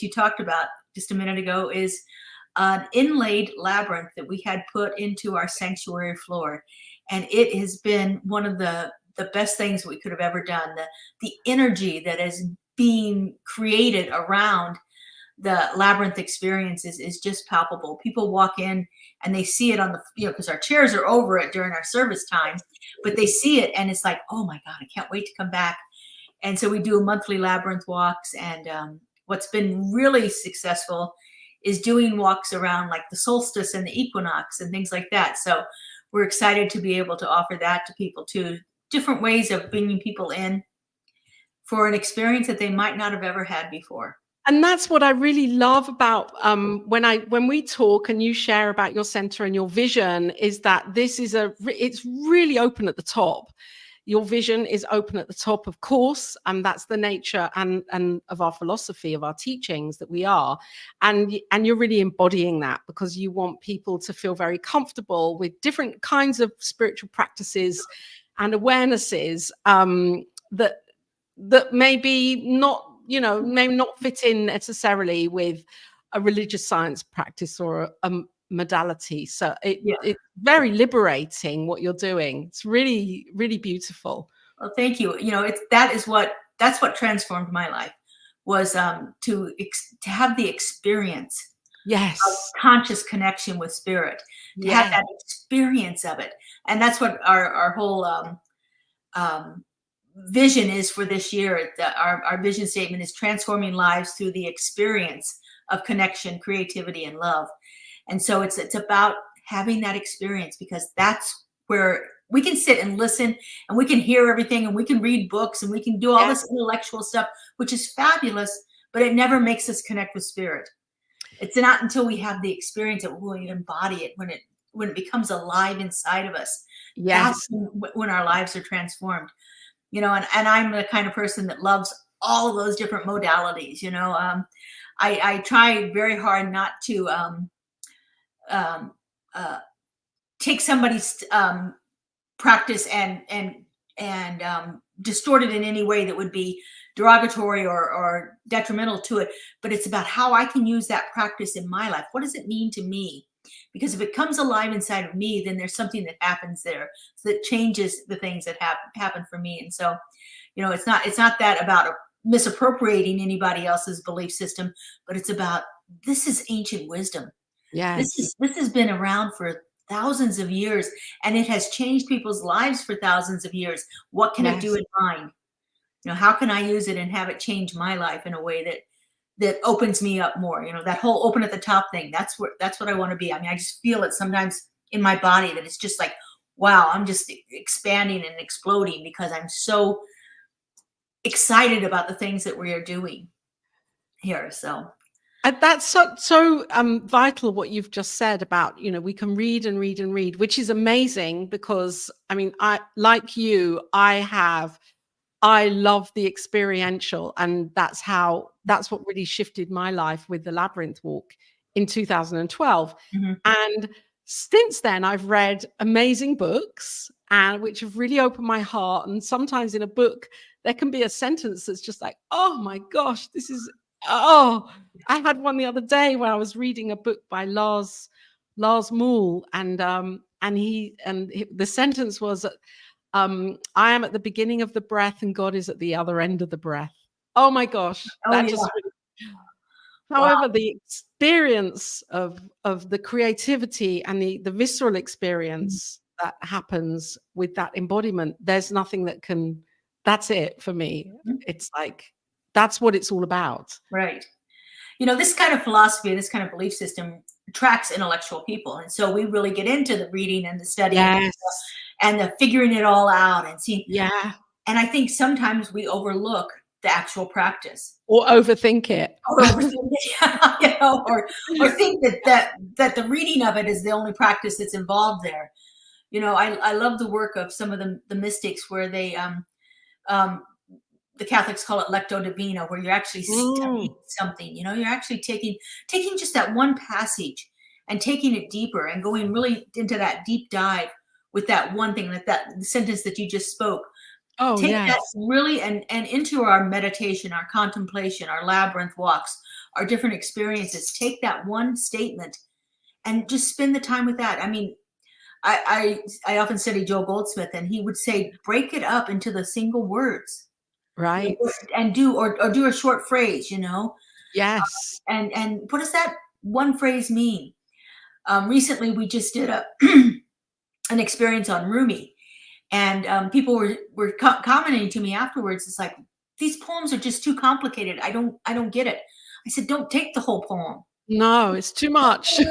you talked about just a minute ago is an inlaid labyrinth that we had put into our sanctuary floor. And it has been one of the best things we could have ever done. The energy that is being created around the labyrinth experiences is just palpable. People walk in and they see it on the, because our chairs are over it during our service time, but they see it and it's like, oh my God, I can't wait to come back. And so we do monthly labyrinth walks. And what's been really successful is doing walks around like the solstice and the equinox and things like that. So we're excited to be able to offer that to people too. Different ways of bringing people in for an experience that they might not have ever had before. And that's what I really love about when we talk and you share about your center and your vision, is that it's really open at the top. Your vision is open at the top, of course, and that's the nature and of our philosophy, of our teachings that we are. And you're really embodying that because you want people to feel very comfortable with different kinds of spiritual practices and awarenesses that maybe may not fit in necessarily with a religious science practice or a modality. So it's very liberating what you're doing. It's really, really beautiful. Well, thank you. That's what transformed my life, was to have the experience of conscious connection with spirit, to have that experience of it. And that's what our whole vision is for this year. Our vision statement is transforming lives through the experience of connection, creativity, and love. And so it's about having that experience, because that's where we can sit and listen and we can hear everything and we can read books and we can do all this intellectual stuff, which is fabulous, but it never makes us connect with spirit. It's not until we have the experience that we'll embody it, when it becomes alive inside of us. That's when our lives are transformed. And I'm the kind of person that loves all of those different modalities. I try very hard not to take somebody's practice and distort it in any way that would be derogatory or detrimental to it. But it's about how I can use that practice in my life. What does it mean to me? Because if it comes alive inside of me, then there's something that happens there that changes the things that happen for me. And so, it's not that about misappropriating anybody else's belief system, but it's about, this is ancient wisdom. This has been around for thousands of years, and it has changed people's lives for thousands of years. What can it do in mine? How can I use it and have it change my life in a way that opens me up more? That whole open at the top thing, that's what I want to be. I mean, I just feel it sometimes in my body that it's just like, wow, I'm just expanding and exploding because I'm so excited about the things that we are doing here. So that's so vital what you've just said about, we can read and read and read, which is amazing, because I mean, I love the experiential, and that's what really shifted my life with the Labyrinth Walk in 2012. And since then I've read amazing books, and which have really opened my heart. And sometimes in a book there can be a sentence that's just like, oh my gosh, I had one the other day where I was reading a book by Lars Mool, and the sentence was, I am at the beginning of the breath and God is at the other end of the breath. Oh my gosh. However, the experience of the creativity and the visceral experience that happens with that embodiment, there's nothing that's it for me. It's like, that's what it's all about. Right. This kind of philosophy, this kind of belief system attracts intellectual people. And so we really get into the reading and the studying and the figuring it all out and seeing. And I think sometimes we overlook the actual practice, or overthink it, or think that the reading of it is the only practice that's involved there. I love the work of some of the mystics where they the Catholics call it lectio divina, where you're actually studying something. You're actually taking just that one passage and taking it deeper and going really into that deep dive with that one thing, like that sentence that you just spoke. Take that really and into our meditation, our contemplation, our labyrinth walks, our different experiences. Take that one statement and just spend the time with that. I mean, I often study Joel Goldsmith, and he would say, break it up into the single words, Right. and do a short phrase, Yes. and what does that one phrase mean? Recently, we just did an experience on Rumi, and people were commenting to me afterwards. It's like, these poems are just too complicated. I don't get it. I said, don't take the whole poem. No, it's too much. Take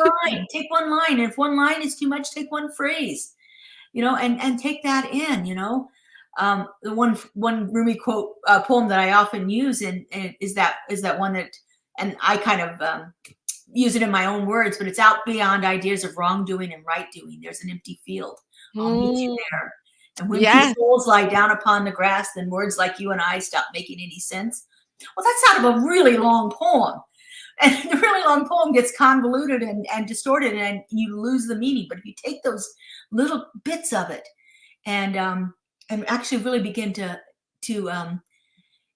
one line. And if one line is too much, take one phrase, and take that in, the one Rumi quote poem that I often use and is that one that, and I kind of use it in my own words, but it's out beyond ideas of wrongdoing and right doing. There's an empty field. I'll meet you there. And when two souls lie down upon the grass, then words like you and I stop making any sense. Well, that's out of a really long poem. And the really long poem gets convoluted and distorted, and you lose the meaning. But if you take those little bits of it and actually really begin to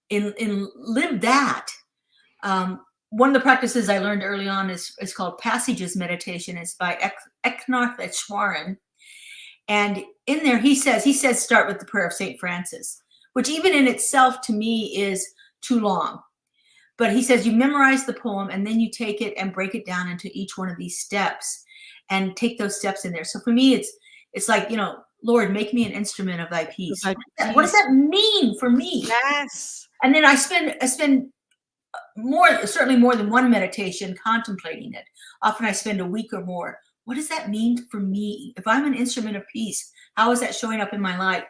live that. One of the practices I learned early on is called Passages Meditation. It's by Eknath Eschwaran. And in there, he says, start with the prayer of St. Francis, which even in itself to me is too long. But he says you memorize the poem and then you take it and break it down into each one of these steps and take those steps in there. So for me, it's like, Lord, make me an instrument of thy peace. What does that mean for me? Yes. And then I spend certainly more than one meditation contemplating it. Often I spend a week or more. What does that mean for me? If I'm an instrument of peace, how is that showing up in my life?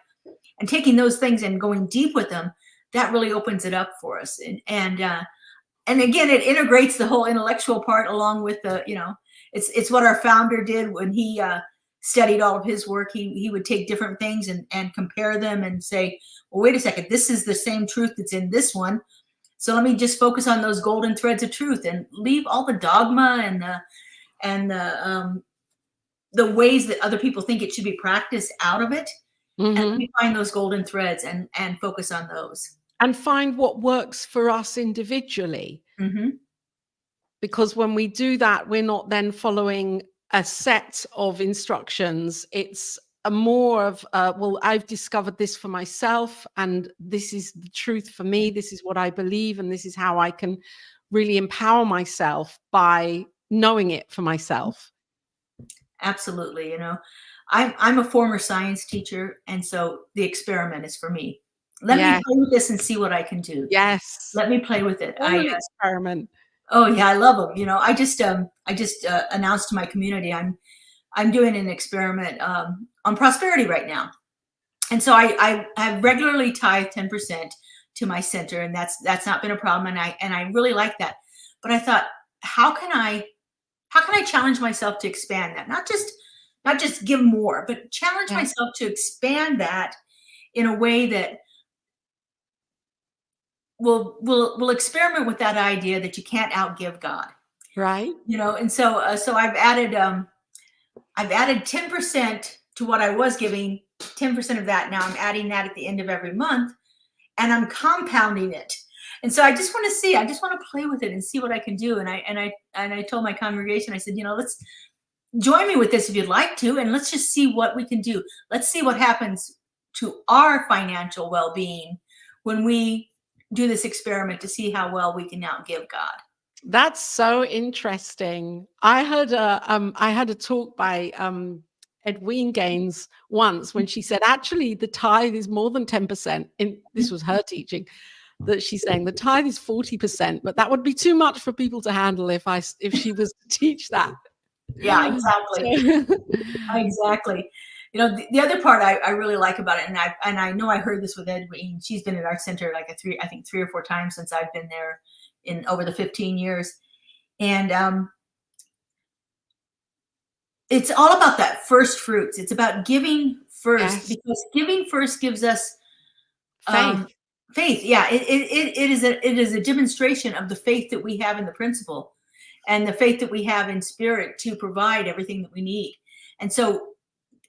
And taking those things and going deep with them, that really opens it up for us. And again, it integrates the whole intellectual part along with the, it's what our founder did when he studied all of his work. He would take different things and compare them and say, well, wait a second, this is the same truth that's in this one. So let me just focus on those golden threads of truth and leave all the dogma and the ways that other people think it should be practiced out of it. Mm-hmm. And we find those golden threads and focus on those. And find what works for us individually. Mm-hmm. Because when we do that, we're not then following a set of instructions. It's a more of, well, I've discovered this for myself, and this is the truth for me. This is what I believe, and this is how I can really empower myself by knowing it for myself. Absolutely. I'm a former science teacher, and so the experiment is for me. Let me play with this and see what I can do. Yes. Let me play with it. Experiment. Oh yeah, I love them. I just announced to my community I'm doing an experiment on prosperity right now, and so I have regularly tithe 10% to my center, and that's not been a problem, and I really like that. But I thought, how can I challenge myself to expand that? Not just give more, but challenge myself to expand that in a way that we'll experiment with that idea that you can't outgive God. Right. And so I've added 10% to what I was giving, 10% of that. Now I'm adding that at the end of every month, and I'm compounding it. And so I just want to play with it and see what I can do. And I told my congregation, I said, let's join me with this if you'd like to, and let's just see what we can do. Let's see what happens to our financial well-being when we do this experiment to see how well we can outgive God. That's so interesting. I heard a talk by Edwene Gaines once when she said, actually, the tithe is more than 10%. This was her teaching, that she's saying the tithe is 40%, but that would be too much for people to handle if she was to teach that. Yeah, exactly. Exactly. The other part I really like about it, and I know I heard this with Edwene. She's been at our center like 3 or 4 times since I've been there in over the 15 years. And it's all about that first fruits. It's about giving first, because giving first gives us faith. Yeah, it is a demonstration of the faith that we have in the principle and the faith that we have in spirit to provide everything that we need. And so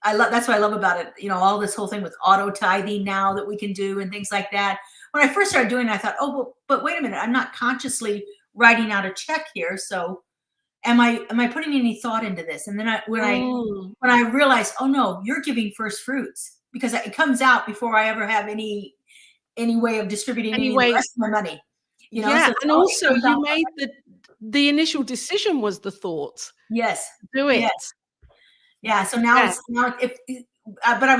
that's what I love about it. All this whole thing with auto tithing now that we can do and things like that. When I first started doing it, I thought, oh, but wait a minute, I'm not consciously writing out a check here. So am I putting any thought into this? And then when I realized, oh no, you're giving first fruits, because it comes out before I ever have any way of distributing any of the rest of my money. Yeah, so and also you made the initial decision was the thought. Yes. Do it. Yes. Yeah. So now but I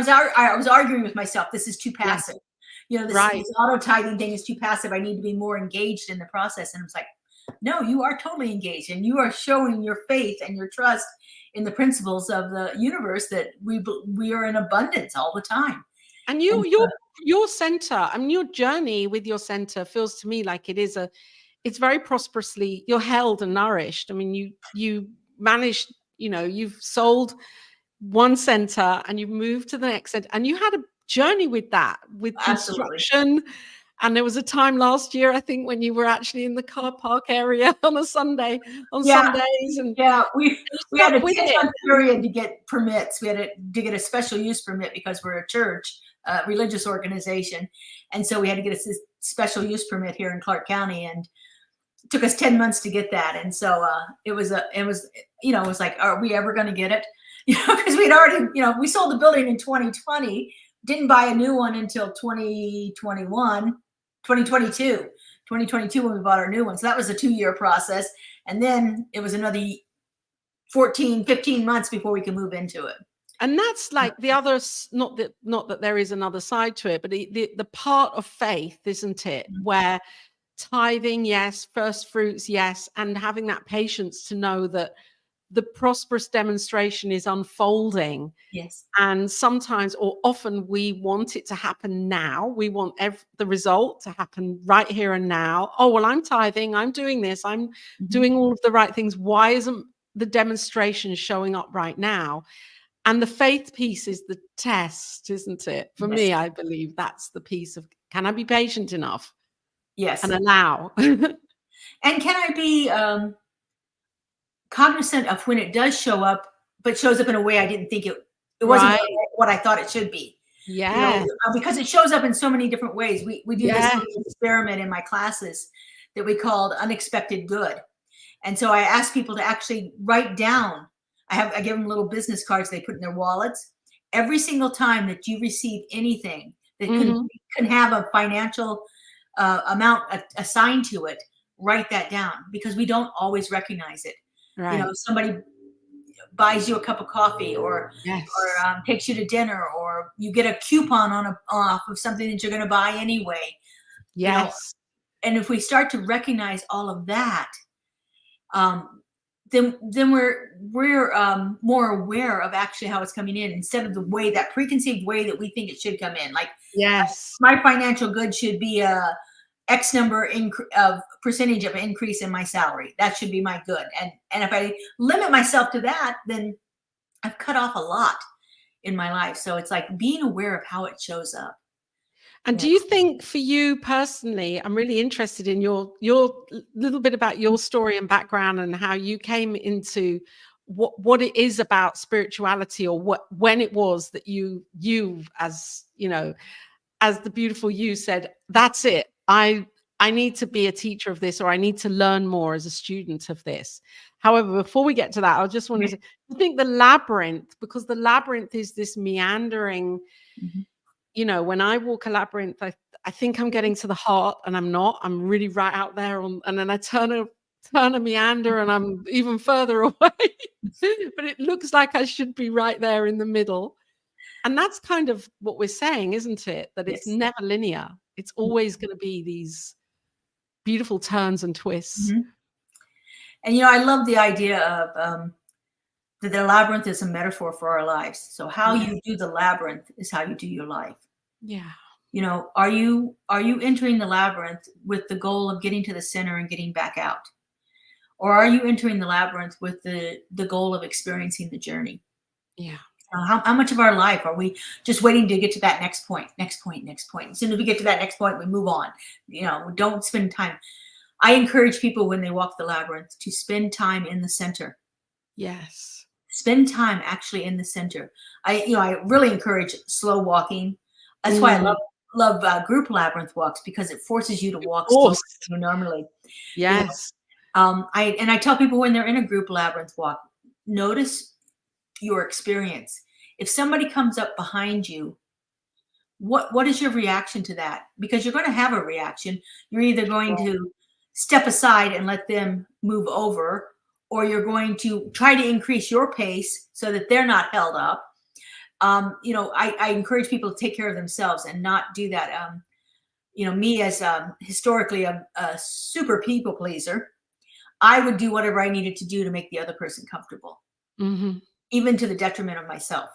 was arguing with myself. This is too passive. This auto tithing thing is too passive. I need to be more engaged in the process. And it's like, no, you are totally engaged, and you are showing your faith and your trust in the principles of the universe, that we are in abundance all the time. And your center, I mean, your journey with your center feels to me like it's very prosperously, you're held and nourished. I mean, you managed, you've sold one center and you've moved to the next center, and you had a journey with that, with construction. And there was a time last year, I think, when you were actually in the car park area on a Sunday, Sundays. And we had a 10-month period to get permits. We had to get a special use permit because we're a church, religious organization. And so we had to get a special use permit here in Clark County, and it took us 10 months to get that. And so it was like, are we ever going to get it? Because we'd already, we sold the building in 2020, didn't buy a new one until 2022 when we bought our new one. So that was a 2-year process. And then it was another 15 months before we could move into it. And that's like the other, not that there is another side to it, but the part of faith, isn't it? Mm-hmm. Where tithing, yes, first fruits, yes, and having that patience to know that the prosperous demonstration is unfolding. Yes. And sometimes, or often, we want it to happen now. We want the result to happen right here and now. Oh, well, I'm tithing, I'm doing this, I'm doing all of the right things. Why isn't the demonstration showing up right now? And the faith piece is the test, isn't it? For me, I believe that's the piece of, can I be patient enough? Yes. And allow. And can I be cognizant of when it does show up, but shows up in a way I didn't think it wasn't what I thought it should be. Yeah. Because it shows up in so many different ways. We do this experiment in my classes that we called unexpected good. And so I ask people to actually write down. I give them little business cards they put in their wallets. Every single time that you receive anything that can have a financial amount assigned to it, write that down, because we don't always recognize it. Right. Somebody buys you a cup of coffee, or takes you to dinner, or you get a coupon off of something that you're going to buy anyway. Yes. And if we start to recognize all of that, then we're more aware of actually how it's coming in, instead of that preconceived way that we think it should come in. Like, my financial good should be a X number of percentage of increase in my salary. That should be my good. And if I limit myself to that, then I've cut off a lot in my life. So it's like being aware of how it shows up. And do you think, for you personally, I'm really interested in your little bit about your story and background, and how you came into what it is about spirituality, or when it was that you as as the beautiful you said, that's it. I need to be a teacher of this, or I need to learn more as a student of this. However, before we get to that, I just want to say, I think the labyrinth, because the labyrinth is this meandering, when I walk a labyrinth, I think I'm getting to the heart, and I'm not. I'm really right out there, and then I turn a meander, and I'm even further away. But it looks like I should be right there in the middle. And that's kind of what we're saying, isn't it? That it's never linear. It's always going to be these beautiful turns and twists. And, I love the idea of that the labyrinth is a metaphor for our lives. So how you do the labyrinth is how you do your life. Yeah. Are you entering the labyrinth with the goal of getting to the center and getting back out? Or are you entering the labyrinth with the goal of experiencing the journey? Yeah. How much of our life are we just waiting to get to that next point? As soon as we get to that next point, we move on. We don't spend time. I encourage people, when they walk the labyrinth, to spend time in the center. Yes. Spend time actually in the center. I really encourage slow walking. That's why I love group labyrinth walks, because it forces you to walk slow normally. Yes. I tell people when they're in a group labyrinth walk, notice your experience. If somebody comes up behind you, what is your reaction to that? Because you're going to have a reaction. You're either going to step aside and let them move over, or you're going to try to increase your pace so that they're not held up. I encourage people to take care of themselves and not do that. Me as historically a super people pleaser, I would do whatever I needed to do to make the other person comfortable, even to the detriment of myself.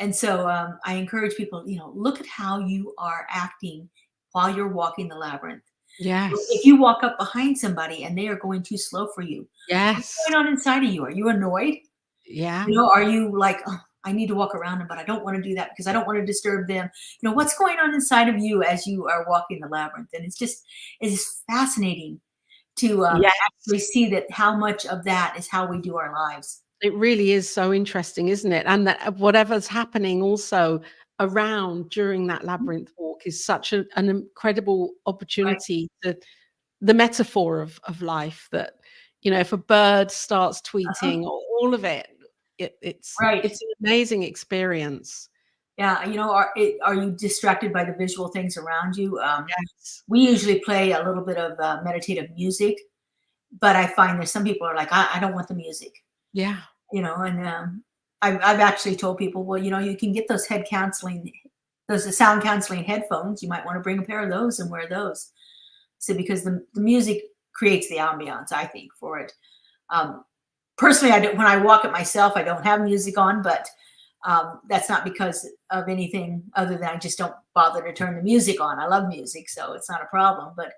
And so I encourage people, look at how you are acting while you're walking the labyrinth. Yes. If you walk up behind somebody and they are going too slow for you, yes. what's going on inside of you? Are you annoyed? Yeah. Are you like, oh, I need to walk around them, but I don't want to do that because I don't want to disturb them. What's going on inside of you as you are walking the labyrinth? And it's fascinating to actually see that how much of that is how we do our lives. It really is so interesting, isn't it? And that whatever's happening also around during that labyrinth walk is such an incredible opportunity to the metaphor of life that, if a bird starts tweeting or all of it, it's an amazing experience. Yeah. Are you distracted by the visual things around you? Yes. We usually play a little bit of meditative music, but I find that some people are like, I don't want the music. Yeah. And I've actually told people, well, you can get those sound counseling headphones. You might want to bring a pair of those and wear those. So because the music creates the ambiance, I think, for it. Personally, when I walk it myself, I don't have music on, but that's not because of anything other than I just don't bother to turn the music on. I love music, so it's not a problem. But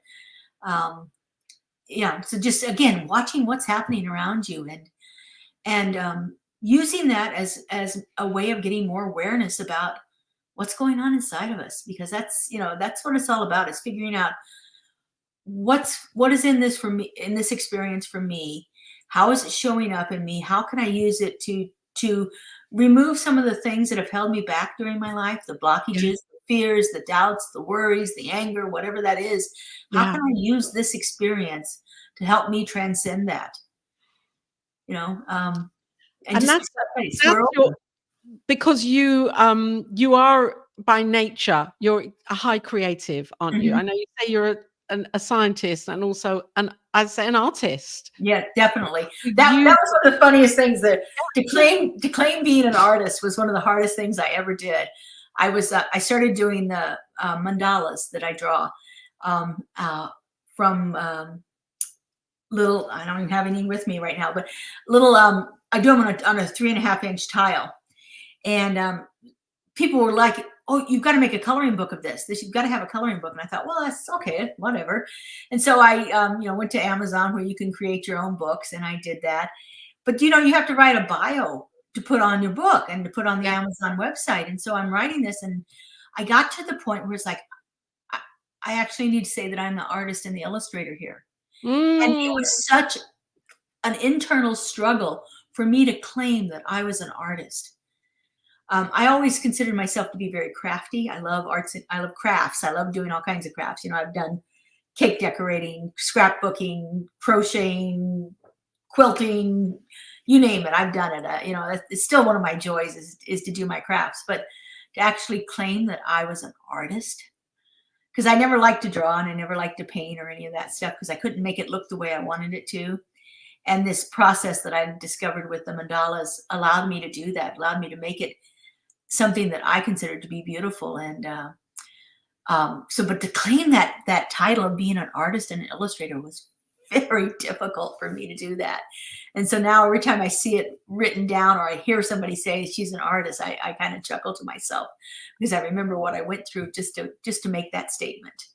so just again, watching what's happening around you and using that as a way of getting more awareness about what's going on inside of us, because that's what it's all about, is figuring out what is in this for me, in this experience for me. How is it showing up in me? How can I use it to remove some of the things that have held me back during my life, the blockages, the fears, the doubts, the worries, the anger, whatever that is. How can I use this experience to help me transcend that? And that's because you are by nature, you're a high creative, aren't you? I know you say you're a scientist and also an artist. Yeah, definitely. That was one of the funniest things. That to claim being an artist was one of the hardest things I ever did. I started doing the mandalas that I draw from little. I don't even have any with me right now, but little. I do them on a 3.5-inch tile, and people were like, oh, you've got to make a coloring book of this. You've got to have a coloring book. And I thought, well, that's okay, whatever. And so I, went to Amazon where you can create your own books, and I did that. But you have to write a bio to put on your book and to put on the Amazon website. And so I'm writing this, and I got to the point where it's like, I actually need to say that I'm the artist and the illustrator here. And it was such an internal struggle for me to claim that I was an artist. I always considered myself to be very crafty. I love arts. I love crafts. I love doing all kinds of crafts. I've done cake decorating, scrapbooking, crocheting, quilting, you name it. I've done it. It's still one of my joys is to do my crafts, but to actually claim that I was an artist, because I never liked to draw and I never liked to paint or any of that stuff because I couldn't make it look the way I wanted it to. And this process that I've discovered with the mandalas allowed me to do that, allowed me to make it something that I considered to be beautiful. And but to claim that title of being an artist and an illustrator was very difficult for me to do that. And so now every time I see it written down or I hear somebody say she's an artist, I kind of chuckle to myself because I remember what I went through just to make that statement.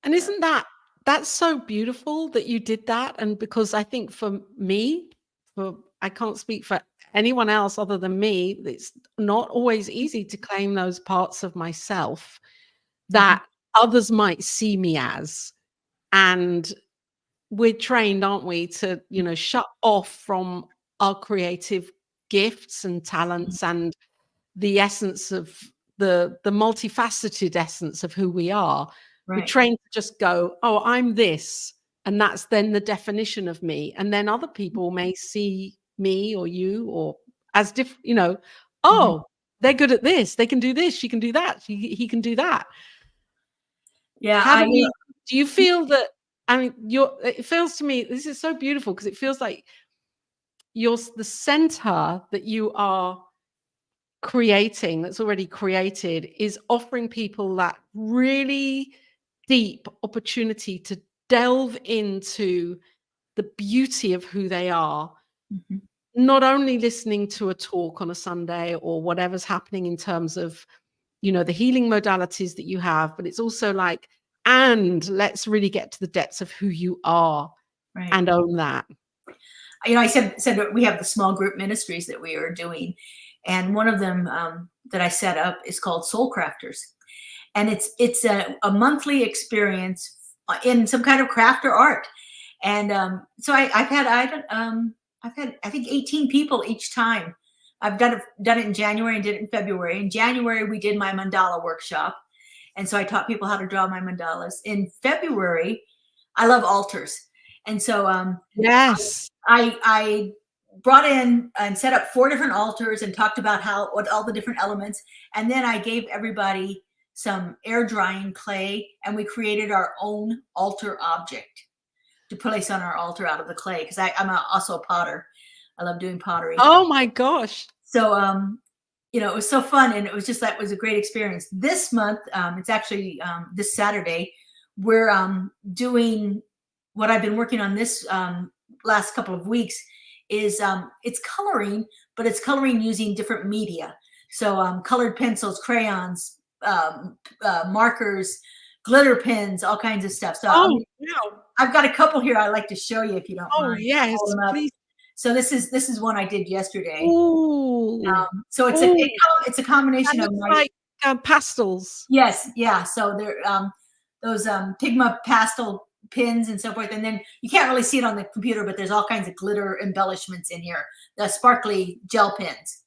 And isn't that's so beautiful that you did that? And because I think for me, I can't speak for anyone else other than me, it's not always easy to claim those parts of myself that others might see me as. And we're trained, aren't we, to, shut off from our creative gifts and talents and the essence of the multifaceted essence of who we are. Right. We're trained to just go, oh, I'm this, And that's then the definition of me. And then other people may see me or you or as different, oh, they're good at this. They can do this. She can do that. He can do that. Yeah. How do you feel that? I mean, it feels to me, this is so beautiful because it feels like the center that you are creating, that's already created, is offering people that really deep opportunity to delve into the beauty of who they are, not only listening to a talk on a Sunday or whatever's happening in terms of, the healing modalities that you have, but it's also like, and let's really get to the depths of who you are and own that. I said that we have the small group ministries that we are doing. And one of them that I set up is called Soul Crafters. And it's a monthly experience in some kind of craft or art. And so I've had I think 18 people each time. I've done it in January and did it in February. In January, we did my mandala workshop. And so I taught people how to draw my mandalas. In February, I love altars. And so yes, I brought in and set up 4 different altars and talked about what all the different elements. And then I gave everybody some air drying clay, and we created our own altar object to place on our altar out of the clay, because I'm also a potter. I love doing pottery. Oh my gosh. So it was so fun, and it was just, that was a great experience. This month, it's actually this Saturday, we're doing what I've been working on this last couple of weeks is it's coloring, but it's coloring using different media. So colored pencils, crayons, markers, glitter pens, all kinds of stuff. So I've got a couple here I'd like to show you if you don't mind. Yes, please. So this is one I did yesterday. Ooh. So it's a combination of like pastels. Yes, yeah. So they're those Pigma pastel pins and so forth, and then you can't really see it on the computer, but there's all kinds of glitter embellishments in here. The sparkly gel pens.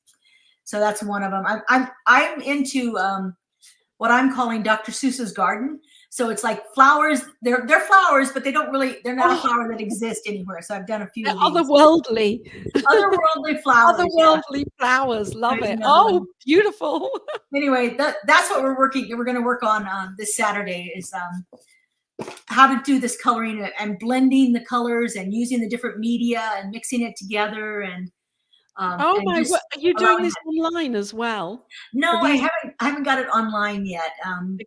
So that's one of them. I'm into what I'm calling Dr. Seuss's garden. So it's like flowers. They're flowers, but they're not a flower that exists anywhere. So I've done a few of these. Otherworldly flowers. Otherworldly flowers. Love it. Oh, beautiful. Anyway, that's what we're going to work on this Saturday is how to do this coloring and blending the colors and using the different media and mixing it together. And are you doing this online as well? No, I haven't got it online yet.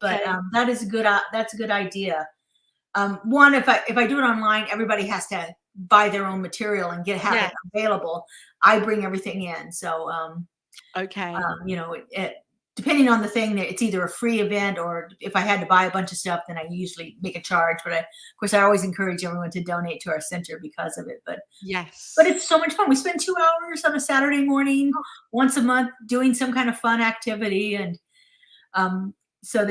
But that's a good idea. One, if I do it online, everybody has to buy their own material and have it available. I bring everything in. So depending on the thing, it's either a free event, or if I had to buy a bunch of stuff, then I usually make a charge. But of course, I always encourage everyone to donate to our center because of it. But it's so much fun. We spend 2 hours on a Saturday morning once a month doing some kind of fun activity, and so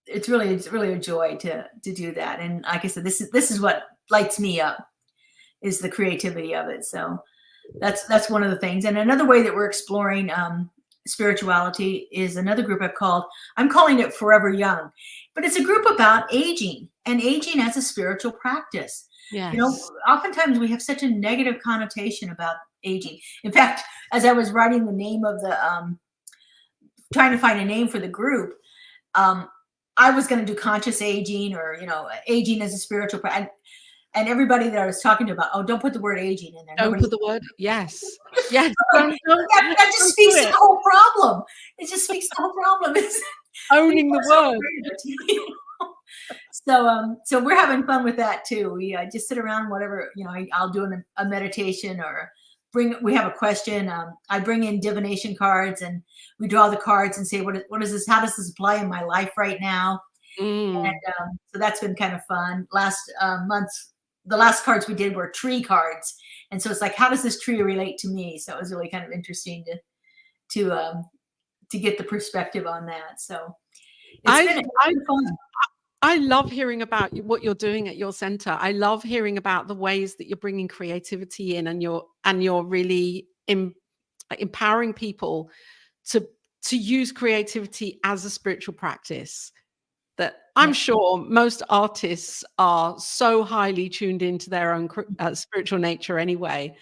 it's really a joy to do that. And like I said, this is what lights me up, is the creativity of it. So that's one of the things. And another way that we're exploring spirituality is another group I'm calling it Forever Young, but it's a group about aging and aging as a spiritual practice. Yes. Oftentimes we have such a negative connotation about aging. In fact, as I was writing the name of the trying to find a name for the group, I was going to do conscious aging, or aging as a spiritual practice. And everybody that I was talking to about, don't put the word aging in there. Don't put the word, yes. That just speaks to the whole problem. It just speaks to the whole problem. It's owning the word. So we're having fun with that too. We just sit around, whatever, I'll do a meditation, or we have a question. I bring in divination cards, and we draw the cards and say, what is this? How does this apply in my life right now? And so that's been kind of fun. Last month, the last cards we did were tree cards. And so it's like, how does this tree relate to me? So it was really kind of interesting to get the perspective on that. So it's been fun. I love hearing about what you're doing at your center. I love hearing about the ways that you're bringing creativity in, and you're really empowering people to use creativity as a spiritual practice. that I'm sure most artists are so highly tuned into their own spiritual nature anyway.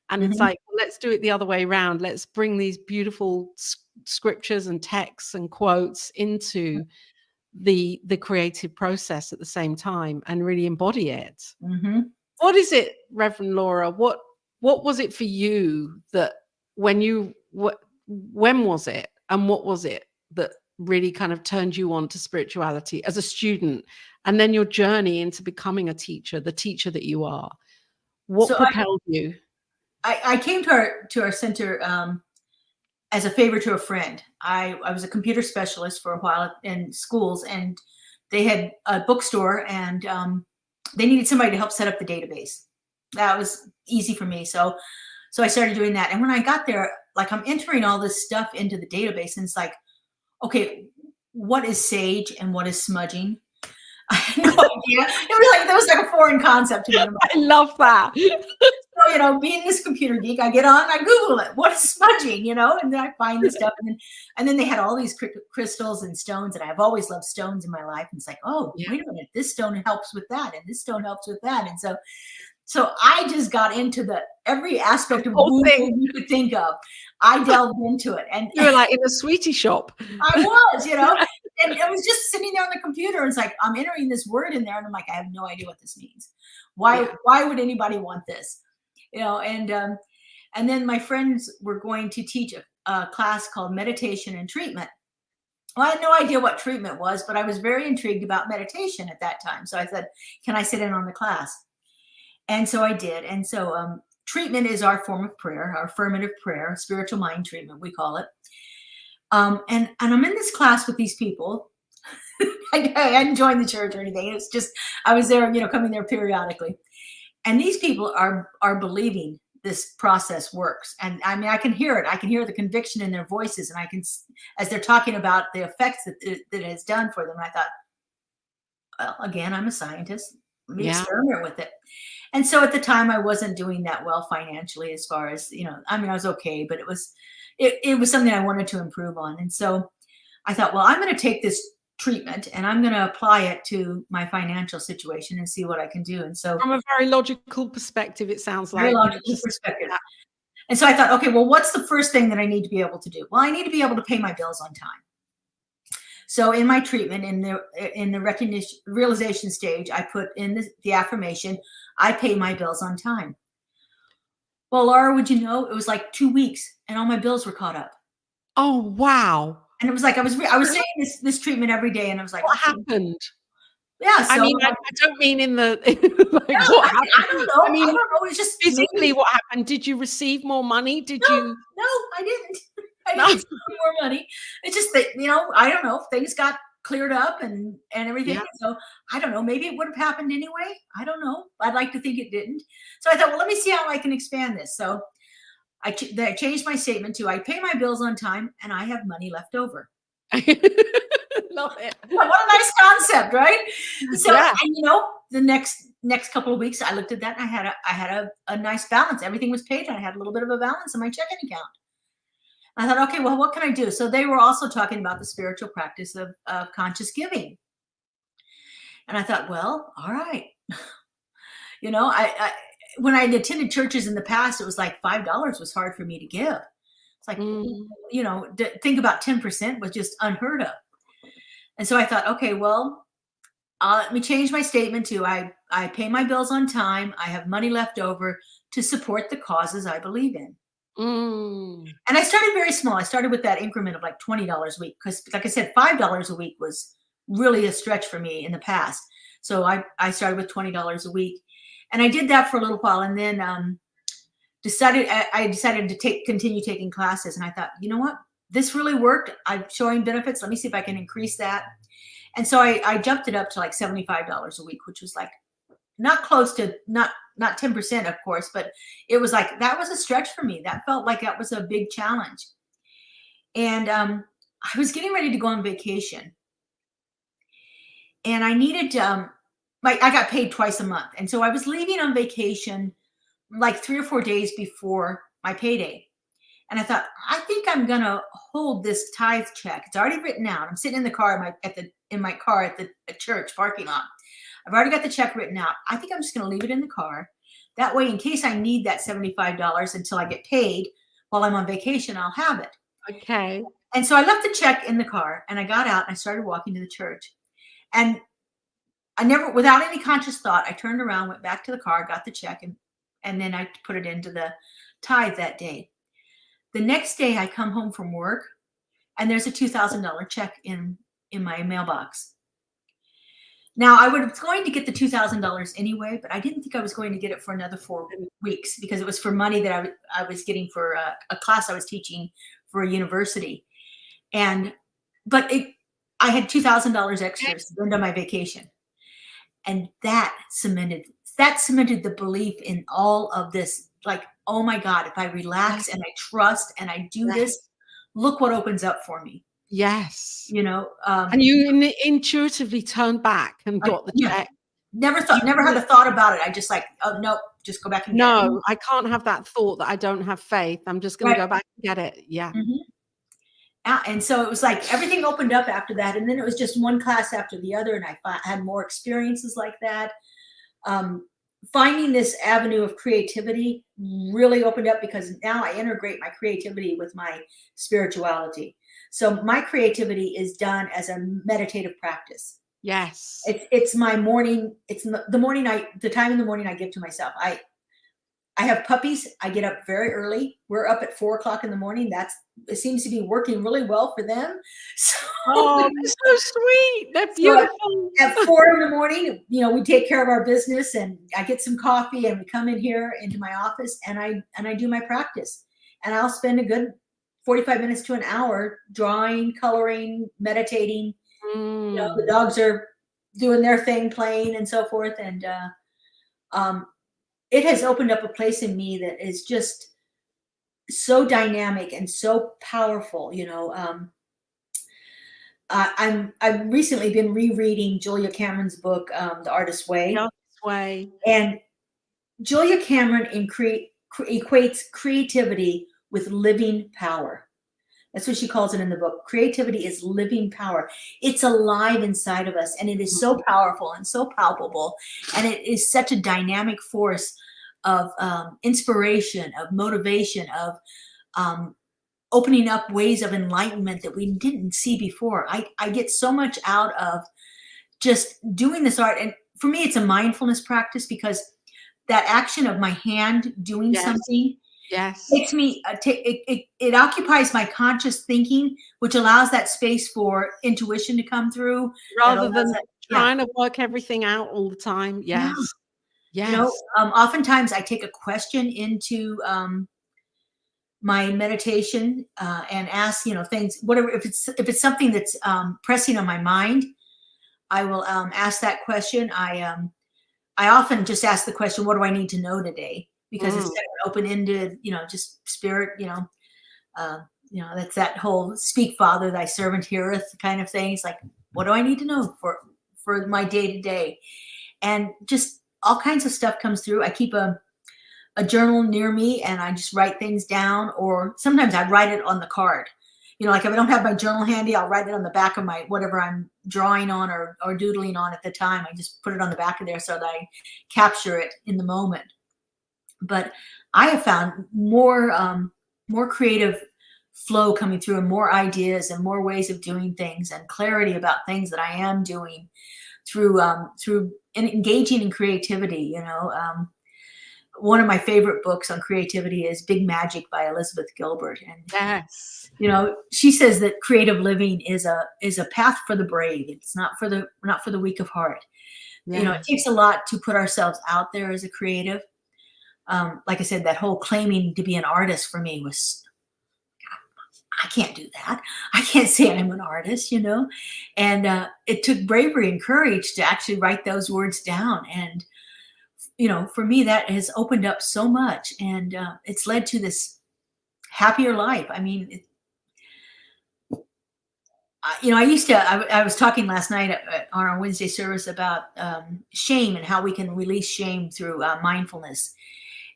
And it's like, let's do it the other way around. Let's bring these beautiful scriptures and texts and quotes into the creative process at the same time and really embody it. What is it, Reverend Laura? What was it for you that when was it and what was it that really kind of turned you on to spirituality as a student, and then your journey into becoming a teacher, the teacher that you are? What propelled you? I came to our center as a favor to a friend. I was a computer specialist for a while in schools, and they had a bookstore, and they needed somebody to help set up the database. That was easy for me. So I started doing that. And when I got there, like, I'm entering all this stuff into the database, and it's like, okay, what is sage and what is smudging? I had no idea. That was like a foreign concept to me. I love that. So, being this computer geek, I get on, I Google it. What is smudging? And then I find this stuff, and then they had all these crystals and stones, and I've always loved stones in my life. And it's like, oh, wait a minute, this stone helps with that, and this stone helps with that, and so I just got into every aspect of Google you could think of. I delved into it, and you were like in a sweetie shop. I was, and I was just sitting there on the computer, and it's like, I'm entering this word in there, and I'm like, I have no idea what this means. Why would anybody want this? And then my friends were going to teach a class called Meditation and Treatment. Well, I had no idea what treatment was, but I was very intrigued about meditation at that time. So I said, can I sit in on the class? And so I did. And so treatment is our form of prayer, our affirmative prayer, spiritual mind treatment, we call it. And I'm in this class with these people. I hadn't joined the church or anything. It's just, I was there, coming there periodically. And these people are believing this process works. And I mean, I can hear it. I can hear the conviction in their voices. And I can, as they're talking about the effects that it has done for them. I thought, well, again, I'm a scientist. Let me experiment with it. And so at the time, I wasn't doing that well financially, as far as, I was okay, but it was something I wanted to improve on. And so I thought, well, I'm going to take this treatment and I'm going to apply it to my financial situation and see what I can do. And so, from a very logical perspective, it sounds like. Very logical perspective. And so I thought, okay, well, what's the first thing that I need to be able to do? Well, I need to be able to pay my bills on time. So in my treatment, in the realization stage, I put in the affirmation, I pay my bills on time. Well, Laura, would you know, it was like 2 weeks and all my bills were caught up. Oh, wow. And it was like, I was saying this treatment every day, and I was like, what happened? Yeah. So, I mean, I don't mean in the, what happened? I don't know. I mean, I don't know. It's just physically what happened. Did you receive more money? No, I didn't. I didn't receive more money. It's just that, I don't know, things got cleared up and everything. Yeah. So I don't know, maybe it would have happened anyway. I don't know. I'd like to think it didn't. So I thought, well, let me see how I can expand this. So I changed my statement to, I pay my bills on time and I have money left over. Love it. What a nice concept, right? So, and the next couple of weeks, I looked at that and I had a nice balance. Everything was paid and I had a little bit of a balance in my checking account. I thought, okay, well, what can I do? So they were also talking about the spiritual practice of conscious giving. And I thought, well, all right. I when I attended churches in the past, it was like $5 was hard for me to give. It's like, think about 10% was just unheard of. And so I thought, okay, well, let me change my statement to I pay my bills on time. I have money left over to support the causes I believe in. And I started very small. I started with that increment of like $20 a week because, like I said, $5 a week was really a stretch for me in the past. So I started with $20 a week, and I did that for a little while, and then I decided to continue taking classes. And I thought, you know what, this really worked. I'm showing benefits. Let me see if I can increase that. And so I jumped it up to like $75 a week, which was like not close to not 10%, of course, but it was like, that was a stretch for me. That felt like that was a big challenge. And I was getting ready to go on vacation, and I needed I got paid twice a month. And so I was leaving on vacation like 3 or 4 days before my payday. And I thought, I think I'm going to hold this tithe check. It's already written out. I'm sitting in the car at in my car at the church parking lot. I've already got the check written out. I think I'm just going to leave it in the car. That way, in case I need that $75 until I get paid while I'm on vacation, I'll have it. Okay. And so I left the check in the car and I got out and I started walking to the church. And I never, without any conscious thought, I turned around, went back to the car, got the check, and then I put it into the tithe that day. The next day I come home from work and there's a $2,000 check in my mailbox. Now I was going to get the $2,000 anyway, but I didn't think I was going to get it for another 4 weeks because it was for money that I was getting for a class I was teaching for a university. But I had $2,000 extra to spend on my vacation. And that cemented the belief in all of this. Like, oh my God, if I relax and I trust and I do this, look what opens up for me. Yes. And you intuitively turned back and got the check. Never had a thought about it. I just like, oh no, just go back and get it. I can't have that thought that I don't have faith. I'm just going to go back and get it. Yeah. Mm-hmm. And so it was like everything opened up after that. And then it was just one class after the other. And I had more experiences like that. Finding this avenue of creativity really opened up because now I integrate my creativity with my spirituality. So my creativity is done as a meditative practice. Yes. It's my morning. It's the time in the morning I give to myself. I have puppies. I get up very early. We're up at 4:00 in the morning. It seems to be working really well for them. So, they're so sweet. They're beautiful. So at 4 in the morning, we take care of our business and I get some coffee and we come in here into my office and I do my practice. And I'll spend a good 45 minutes to an hour drawing, coloring, meditating. The dogs are doing their thing, playing and so forth. And it has opened up a place in me that is just so dynamic and so powerful. I've recently been rereading Julia Cameron's book, The Artist's Way. The Artist's Way. And Julia Cameron equates creativity with living power. That's what she calls it in the book. Creativity is living power. It's alive inside of us, and it is so powerful and so palpable, and it is such a dynamic force of inspiration, of motivation, of opening up ways of enlightenment that we didn't see before. I get so much out of just doing this art, and for me, it's a mindfulness practice because that action of my hand doing something. Yes. Makes me it occupies my conscious thinking, which allows that space for intuition to come through rather than trying to work everything out all the time. Yes. Yes. Oftentimes I take a question into my meditation and ask, things, whatever, if it's something that's pressing on my mind, I will ask that question. I often just ask the question, what do I need to know today? Because it's open-ended, just spirit, that's that whole speak, Father, thy servant heareth kind of thing. It's like, what do I need to know for my day to day? And just all kinds of stuff comes through. I keep a journal near me and I just write things down, or sometimes I write it on the card. Like if I don't have my journal handy, I'll write it on the back of my, whatever I'm drawing on or doodling on at the time. I just put it on the back of there so that I capture it in the moment. But I have found more creative flow coming through and more ideas and more ways of doing things and clarity about things that I am doing through engaging in creativity. One of my favorite books on creativity is Big Magic by Elizabeth Gilbert. And yes, she says that creative living is a path for the brave. It's not for the weak of heart. It takes a lot to put ourselves out there as a creative. Like I said, that whole claiming to be an artist for me was, I can't do that. I can't say I'm an artist, and it took bravery and courage to actually write those words down. And, for me, that has opened up so much, and it's led to this happier life. I mean, I was talking last night on our Wednesday service about shame and how we can release shame through mindfulness.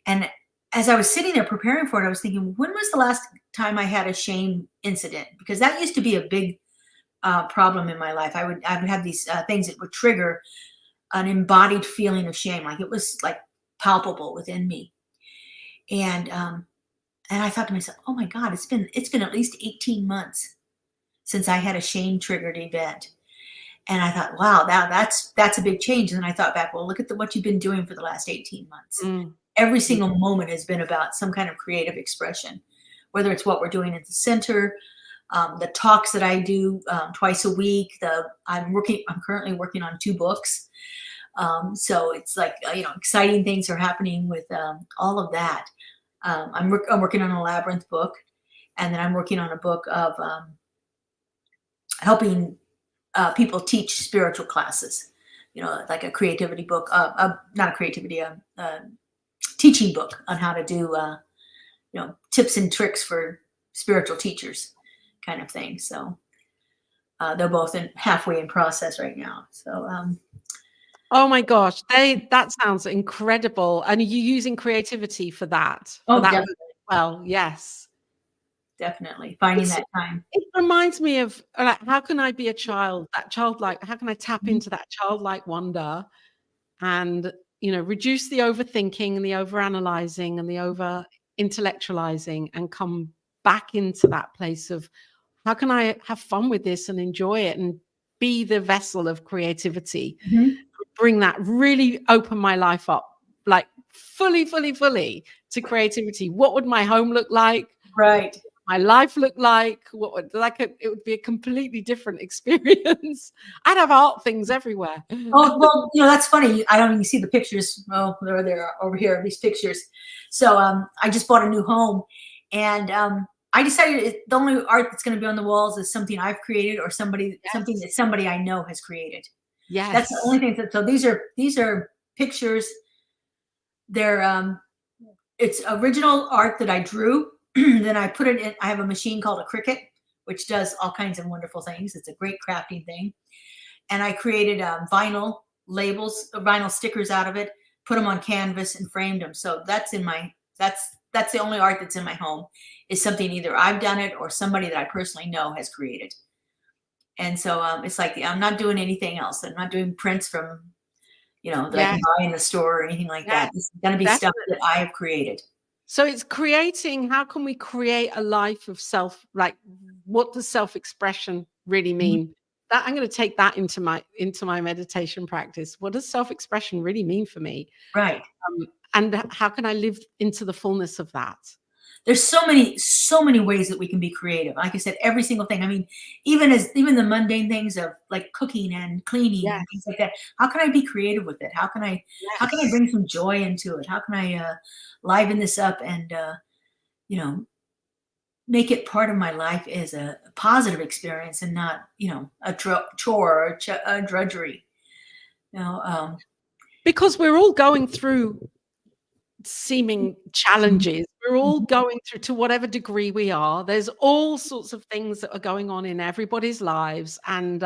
And as I was sitting there preparing for it, I was thinking, when was the last time I had a shame incident? Because that used to be a big problem in my life. I would have these things that would trigger an embodied feeling of shame, like it was like palpable within me. And I thought to myself, oh my God, it's been at least 18 months since I had a shame triggered event. And I thought, wow, that's a big change. And then I thought back, well, look at what you've been doing for the last 18 months. Mm. Every single moment has been about some kind of creative expression, whether it's what we're doing at the center, the talks that I do twice a week. I'm currently working on 2 books. So it's like, exciting things are happening with all of that. I'm working on a labyrinth book, and then I'm working on a book of helping people teach spiritual classes, like a creativity book, not a creativity, a teaching book on how to do, tips and tricks for spiritual teachers kind of thing. So they're both halfway in process right now. So, oh my gosh, that sounds incredible. And are you using creativity for that? oh, That definitely, well, yes. definitely finding that time. It reminds me of like, how can I be a child, that childlike, how can I tap Mhm. into that childlike wonder and, reduce the overthinking and the overanalyzing and the over intellectualizing and come back into that place of how can I have fun with this and enjoy it and be the vessel of creativity, Mhm. bring that, really open my life up, like fully, fully, fully to creativity. What would my home look like? Right. My life look like? What would it would be a completely different experience. I'd have art things everywhere. Oh, well, that's funny. I don't even see the pictures. Oh, they're over here, these pictures. So I just bought a new home, and I decided the only art that's going to be on the walls is something I've created or something Yes. that somebody I know has created. That's the Yes. only thing. So these are pictures. They're it's original art that I drew. Then I put it in. I have a machine called a Cricut, which does all kinds of wonderful things. It's a great crafting thing. And I created vinyl labels, vinyl stickers out of it, put them on canvas and framed them. So that's the only art that's in my home, is something either I've done it or somebody that I personally know has created. And so it's like I'm not doing anything else. I'm not doing prints from that I can Yes. buy in the store or anything like Yes. that. This is going to be stuff that Definitely. I have created. So it's creating, how can we create a life of like what does self-expression really Mhm. mean? That I'm going to take that into my meditation practice. What does self-expression really mean for me? Right. And how can I live into the fullness of that? There's so many ways that we can be creative. Like I said, every single thing. I mean, even the mundane things of like cooking and cleaning and things Yes. like that. How can I be creative with it? How can I Yes. bring some joy into it? How can I liven this up and you know make it part of my life as a positive experience and not a chore or a drudgery. You know, Because we're all going through seeming mhm, challenges. We're all mhm. going through, to whatever degree we are. There's all sorts of things that are going on in everybody's lives, and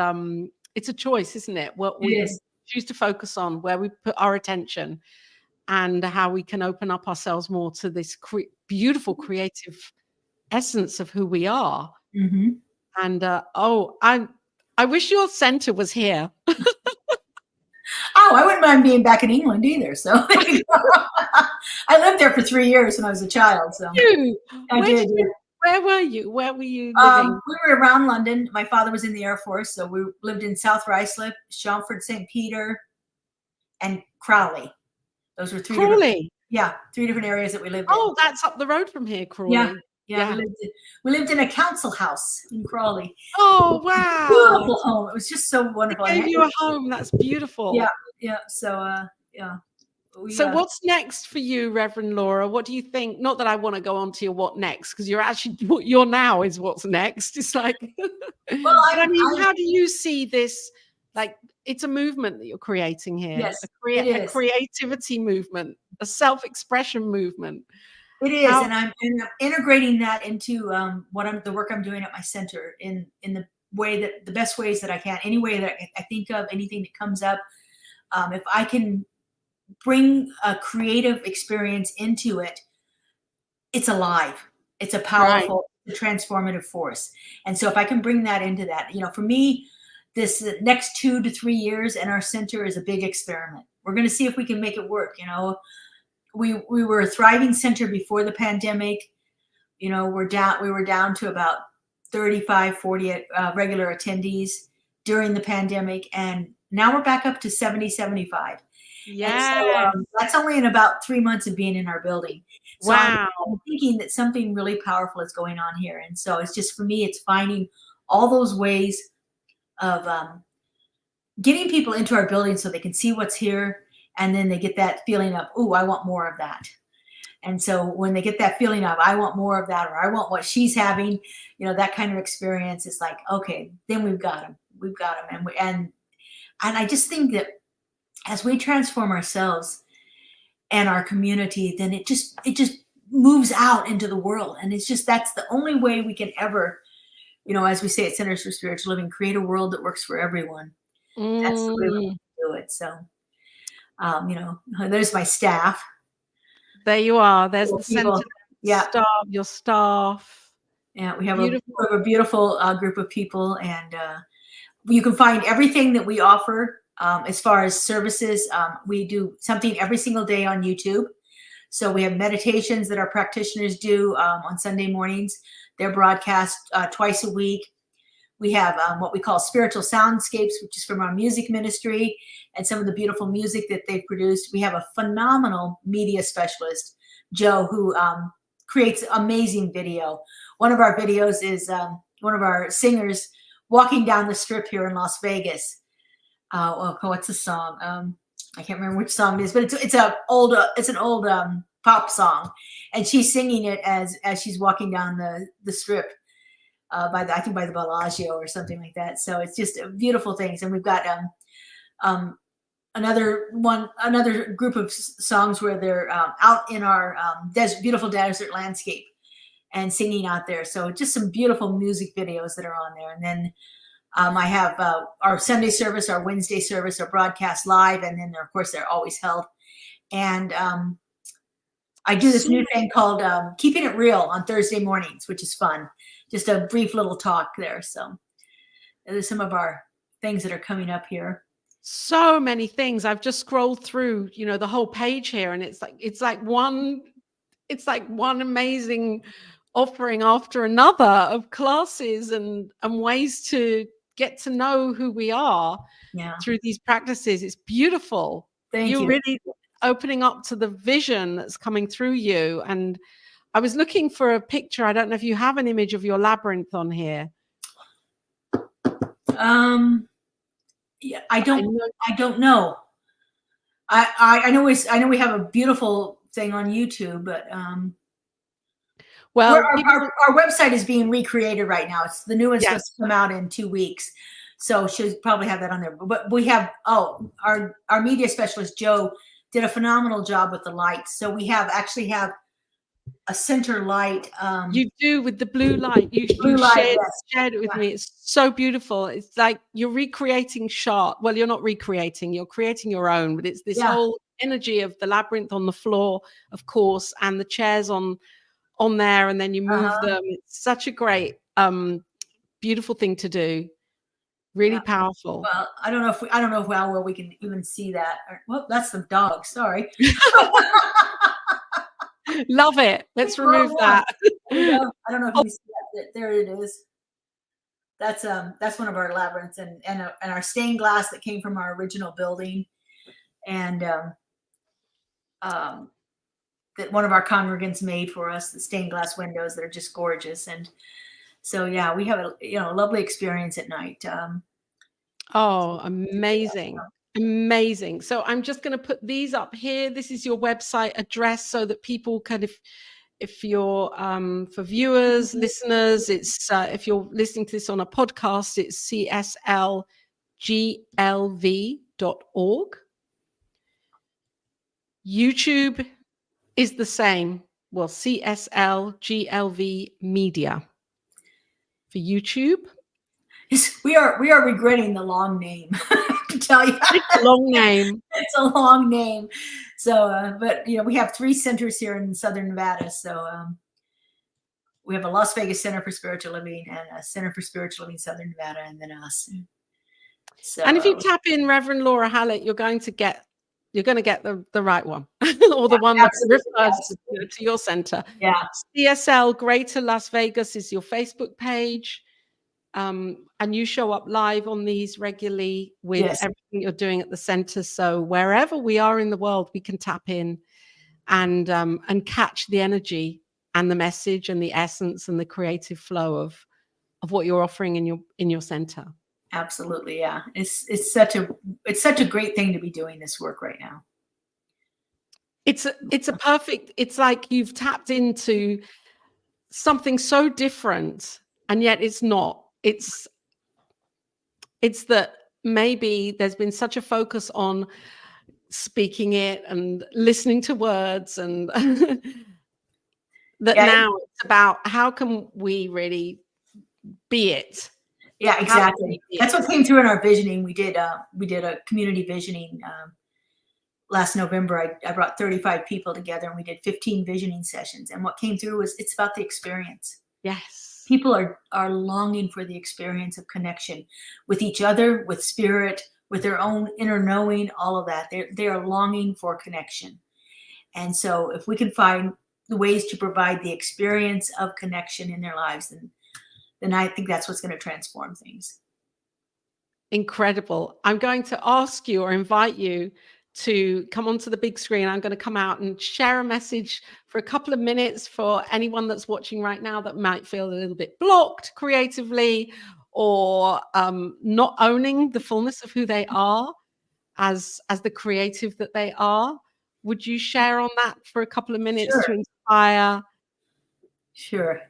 it's a choice, isn't it? What It we is. choose to focus on, where we put our attention, and how we can open up ourselves more to this beautiful creative essence of who we are. Mhm. And I wish your center was here. Oh, I wouldn't mind being back in England either. So I lived there for 3 years when I was a child. So You, I did. Yeah. where were you? Where were you living? We were around London. My father was in the Air Force, so we lived in South Ruislip, Chelmsford, St. Peter, and Crowley. Those were Crawley. three different areas that we lived in. Oh, that's up the road from here, Yeah, Crawley. yeah. Yeah. We lived in a council house in Crawley. Oh, wow. Beautiful home. It was just so They wonderful. gave you a home. That's Yeah, beautiful. yeah. So yeah, we So what's next for you, Reverend Laura? What do you think? Not that I want to go on to your what next, because you're actually what you're now is what's next. It's like, well, but I mean, I how do you see this? Like, it's a movement that you're creating here, yes, it a is. creativity movement, a self-expression movement. It is, How and I'm integrating that into the work I'm doing at my center in the best ways that I can, any way that I think of, anything that comes up. If I can bring a creative experience into it, it's alive. It's a right? powerful the transformative force. And so if I can bring that into that, for me, this next 2 to 3 years in our center is a big experiment. We're going to see if we can make it work. We were a thriving center before the pandemic. We were down to about 35, 40 regular attendees during the pandemic. And now we're back up to 70, 75. Yeah. And so that's only in about 3 months of being in our building. So wow. I'm thinking that something really powerful is going on here. And so it's just, for me, it's finding all those ways of getting people into our building so they can see what's here. And then they get that feeling of, oh, I want more of that. And so when they get that feeling of, I want more of that, or I want what she's having, that kind of experience, is like, okay, then we've got them. And I just think that as we transform ourselves and our community, then it just moves out into the world. And it's just, that's the only way we can ever, as we say at Centers for Spiritual Living, create a world that works for everyone. That's the way we do it. So, there's my staff. There you are. There's the center. Yeah. Your staff. Yeah, we have a beautiful group of people, and you can find everything that we offer as far as services. We do something every single day on YouTube. So we have meditations that our practitioners do on Sunday mornings. They're broadcast twice a week. We have what we call spiritual soundscapes, which is from our music ministry and some of the beautiful music that they've produced. We have a phenomenal media specialist, Joe, who creates amazing video. One of our videos is one of our singers walking down the strip here in Las Vegas. What's the song? I can't remember which song it is, but it's an old pop song, and she's singing it as she's walking down the strip. By the Bellagio or something like that. So it's just beautiful things. And we've got another group of songs where they're out in our beautiful desert landscape and singing out there. So just some beautiful music videos that are on there. And then I have our Sunday service, our Wednesday service, our broadcast live, and then of course they're always held. And I do this new thing called Keeping It Real on Thursday mornings, which is fun. Just a brief little talk there. So there's some of our things that are coming up here. So many things. I've just scrolled through, the whole page here, and it's like one amazing offering after another of classes and ways to get to know who we are through these practices. It's beautiful. You're really opening up to the vision that's coming through you. And I was looking for a picture. I don't know if you have an image of your labyrinth on here. Yeah, I don't know. I know we have a beautiful thing on YouTube, but well, our website is being recreated right now. It's the new one's supposed to come out in 2 weeks, so she'll probably have that on there. But we have our media specialist Joe did a phenomenal job with the lights. So we actually have a center light. You do, with the blue light. You shared it with me. It's so beautiful. It's like you're recreating Shard. Well, you're not recreating, you're creating your own, but it's this whole energy of the labyrinth on the floor, of course, and the chairs on there, and then you move them. It's such a great, beautiful thing to do. Really powerful. Well, I don't know how well we can even see that. Well, that's the dog. Sorry. Love it. Let's remove that. I don't know if you see that. There it is. That's one of our labyrinths, and our stained glass that came from our original building, and that one of our congregants made for us. The stained glass windows that are just gorgeous, and so we have a lovely experience at night. Amazing. Amazing. So I'm just going to put these up here. This is your website address so that people can, if you're for viewers, listeners, it's if you're listening to this on a podcast, it's cslglv.org. YouTube is the same. Well, CSLGLV Media for YouTube. We are regretting the long name. To tell you, it's a long name. It's a long name. So, but we have 3 centers here in Southern Nevada. So, we have a Las Vegas Center for Spiritual Living and a Center for Spiritual Living Southern Nevada, and then us. So, and if you tap in Reverend Laura Hallett, you're going to get the right one, or the one that refers to your center. Yeah. CSL Greater Las Vegas is your Facebook page. And you show up live on these regularly with everything you're doing at the center. So wherever we are in the world, we can tap in and catch the energy and the message and the essence and the creative flow of what you're offering in your center. Absolutely, yeah. It's such a great thing to be doing this work right now. It's perfect. It's like you've tapped into something so different, and yet it's not. It's that maybe there's been such a focus on speaking it and listening to words, and that now it's about how can we really be it. Yeah, exactly. That's what came through in our visioning. We did a community visioning last November. I brought 35 people together, and we did 15 visioning sessions. And what came through was it's about the experience. Yes. People are longing for the experience of connection with each other, with spirit, with their own inner knowing, all of that. They are longing for connection. And so if we can find the ways to provide the experience of connection in their lives, then I think that's what's going to transform things. Incredible. I'm going to ask you or invite you to come onto the big screen. I'm going to come out and share a message for a couple of minutes for anyone that's watching right now that might feel a little bit blocked creatively, or not owning the fullness of who they are as the creative that they are. Would you share on that for a couple of minutes to inspire? Sure.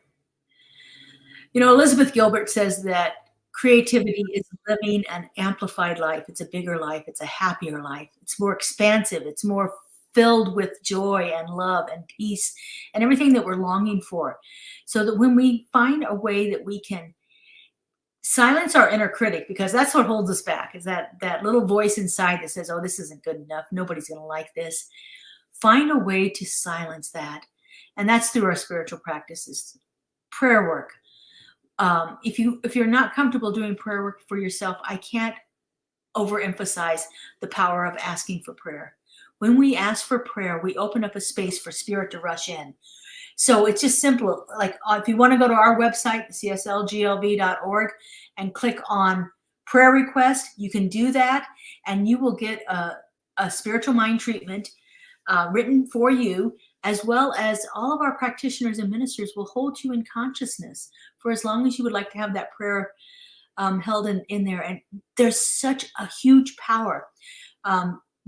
Elizabeth Gilbert says that creativity is living an amplified life. It's a bigger life. It's a happier life. It's more expansive. It's more filled with joy and love and peace and everything that we're longing for. So that when we find a way that we can silence our inner critic, because that's what holds us back, is that little voice inside that says, oh, this isn't good enough. Nobody's going to like this. Find a way to silence that. And that's through our spiritual practices, prayer work. If you're not comfortable doing prayer work for yourself, I can't overemphasize the power of asking for prayer. When we ask for prayer, we open up a space for spirit to rush in. So it's just simple. Like if you want to go to our website, cslglv.org, and click on prayer request, you can do that, and you will get a spiritual mind treatment written for you, as well as all of our practitioners and ministers will hold you in consciousness for as long as you would like to have that prayer held in there. And there's such a huge power.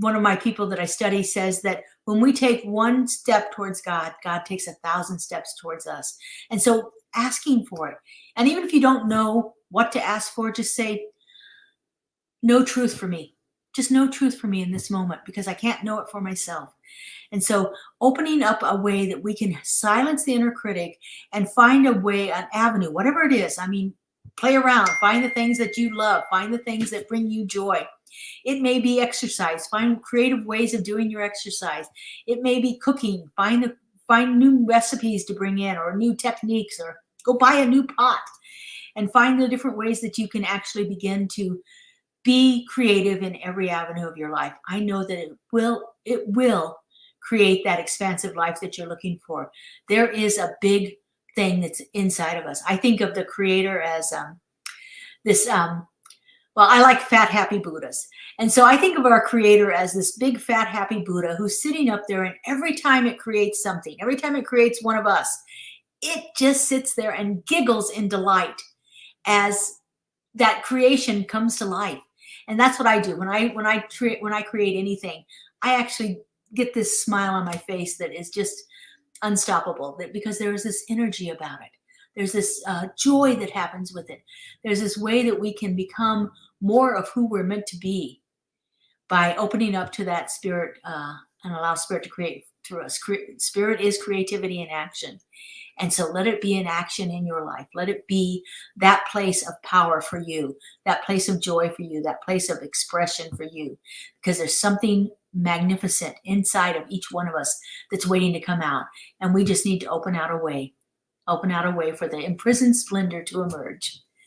One of my people that I study says that when we take one step towards God, God takes 1,000 steps towards us. And so asking for it. And even if you don't know what to ask for, just say, no truth for me. Just no truth for me in this moment, because I can't know it for myself. And so opening up a way that we can silence the inner critic and find a way, an avenue, whatever it is. I mean, play around, find the things that you love, find the things that bring you joy. It may be exercise, find creative ways of doing your exercise. It may be cooking, find new recipes to bring in, or new techniques, or go buy a new pot and find the different ways that you can actually begin to be creative in every avenue of your life. I know that it will create that expansive life that you're looking for. There is a big thing that's inside of us. I think of the creator as I like fat, happy Buddhas. And so I think of our creator as this big, fat, happy Buddha who's sitting up there, and every time it creates something, every time it creates one of us, it just sits there and giggles in delight as that creation comes to life. And that's what I do. When I create anything, I actually get this smile on my face that is just unstoppable, because there is this energy about it. There's this joy that happens with it. There's this way that we can become more of who we're meant to be by opening up to that spirit and allow spirit to create through us. Spirit is creativity in action. And so let it be in action in your life. Let it be that place of power for you, that place of joy for you, that place of expression for you, because there's something magnificent inside of each one of us that's waiting to come out. And we just need to open out a way open out a way for the imprisoned splendor to emerge.